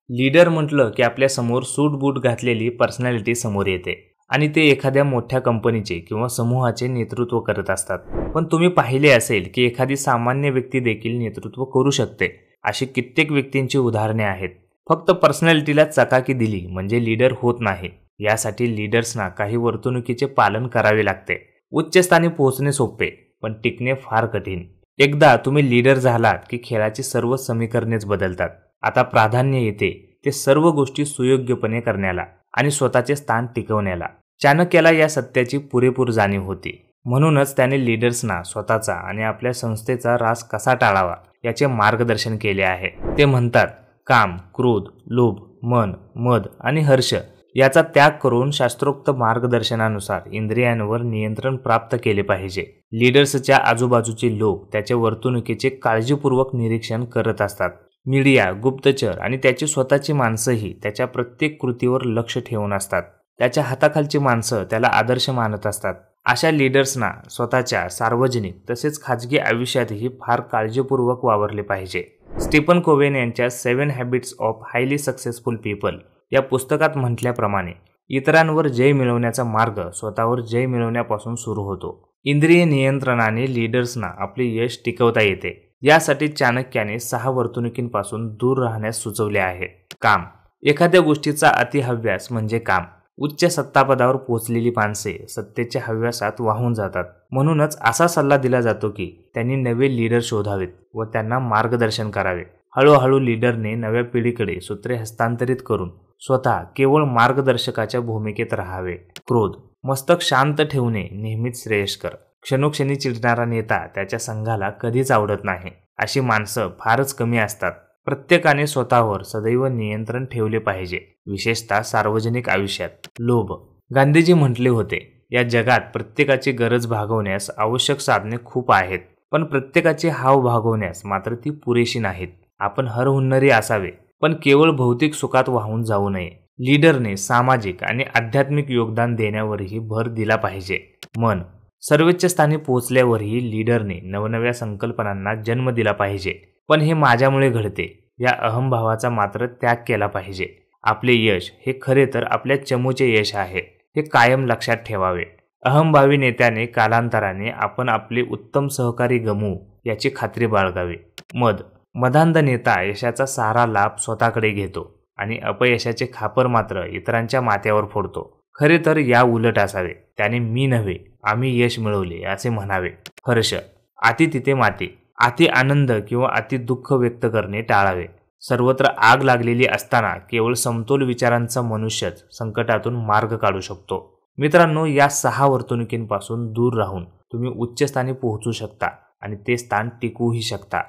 Leader म्हटलं की आपल्या समोर सूट बूट घातलेली पर्सनॅलिटी समोर येते आणि ते एखाद्या मोठ्या कंपनीचे किंवा समूहाचे नेतृत्व करत असतात. पण तुम्ही पाहिले असेल की एखादी सामान्य व्यक्ती देखील नेतृत्व करू शकते. अशी कित्येक व्यक्तींची उदाहरणे आहेत. फक्त पर्सनॅलिटीला चकाकी दिली म्हणजे लीडर होत नाही. यासाठी लीडर्सना काही वर्तणुकीचे पालन करावे लागते. उच्च स्थानी पोहोचणे सोपे पण टिकणे फार कठीण. एकदा तुम्ही लीडर झालात की खेळाची सर्व समीकरणेच बदलतात. आता प्राधान्य येते ते सर्व गोष्टी सुयोग्यपणे करण्याला आणि स्वतःचे स्थान टिकवण्याला. चाणक्याला या सत्याची पुरेपूर जाणीव होती. म्हणूनच त्याने लीडर्सना स्वतःचा आणि आपल्या संस्थेचा रास कसा टाळावा याचे मार्गदर्शन केले आहे. ते म्हणतात, काम, क्रोध, लोभ, मन, मद आणि हर्ष याचा त्याग करून शास्त्रोक्त मार्गदर्शनानुसार इंद्रियांवर नियंत्रण प्राप्त केले पाहिजे. लीडर्सच्या आजूबाजूचे लोक त्याच्या वर्तणुकीचे काळजीपूर्वक निरीक्षण करत असतात. मीडिया, गुप्तचर आणि त्याची स्वतःची माणसंही त्याच्या प्रत्येक कृतीवर लक्ष ठेवून असतात. त्याच्या हाताखालची माणसं त्याला आदर्श मानत असतात. अशा लीडर्सना स्वतःच्या सार्वजनिक तसेच खाजगी आयुष्यातही फार काळजीपूर्वक वावरले पाहिजे. स्टीफन कोवेन यांच्या 7 habits of highly successful people या पुस्तकात म्हटल्याप्रमाणे इतरांवर जय मिळवण्याचा मार्ग स्वतःवर जय मिळवण्यापासून सुरू होतो. इंद्रिय नियंत्रणाने लीडर्सना आपले यश टिकवता येते. यासाठी चाणक्याने 6 वर्तणुकींपासून दूर राहण्यास सुचवले आहे. काम. एखाद्या गोष्टीचा अतिहव्यास म्हणजे काम. उच्च सत्तापदावर पोहोचलेली माणसे सत्तेच्या हव्यासात वाहून जातात. म्हणूनच असा सल्ला दिला जातो की त्यांनी नवे लीडर शोधावेत व त्यांना मार्गदर्शन करावे. हळूहळू लीडरने नव्या पिढीकडे सूत्रे हस्तांतरित करून स्वतः केवळ मार्गदर्शकाच्या भूमिकेत राहावे. क्रोध. मस्तक शांत ठेवणे नेहमीच श्रेयस्कर. क्षणोक्षणी चिडणारा नेता त्याच्या संघाला कधीच आवडत नाही. अशी माणसं फारच कमी असतात. प्रत्येकाने स्वतःवर सदैव नियंत्रण ठेवले पाहिजे, विशेषतः सार्वजनिक आयुष्यात. लोभ. गांधीजी म्हटले होते, या जगात प्रत्येकाची गरज भागवण्यास आवश्यक साधने खूप आहेत, पण प्रत्येकाची हाव भागवण्यास मात्र ती पुरेशी नाहीत. आपण हरहुन्नरी असावे, पण केवळ भौतिक सुखात वाहून जाऊ नये. लीडरने सामाजिक आणि आध्यात्मिक योगदान देण्यावरही भर दिला पाहिजे. मन. सर्वोच्च स्थानी पोहोचल्यावरही लीडरने नवनव्या संकल्पनांना जन्म दिला पाहिजे. पण हे माझ्यामुळे घडते या अहंभावाचा मात्र त्याग केला पाहिजे. आपले यश हे खरे तर आपल्या चमूचे यश आहे, हे कायम लक्षात ठेवावे. अहंभावी नेत्याने कालांतराने आपण आपले उत्तम सहकारी गमवू याची खात्री बाळगावी. मद. मदांध नेता यशाचा सारा लाभ स्वतःकडे घेतो आणि अपयशाचे खापर मात्र इतरांच्या माथ्यावर फोडतो. खरे तर या उलट असावे. त्याने मी नव्हे, आम्ही यश मिळवले असे म्हणावे. हर्ष. अति तिथे माती. अति आनंद किंवा अति दुःख व्यक्त करणे टाळावे. सर्वत्र आग लागलेली असताना केवळ समतोल विचारांचा मनुष्यच संकटातून मार्ग काढू शकतो. मित्रांनो, या 6 वर्तणुकींपासून दूर राहून तुम्ही उच्च स्थानी पोहोचू शकता आणि ते स्थान टिकवूही शकता.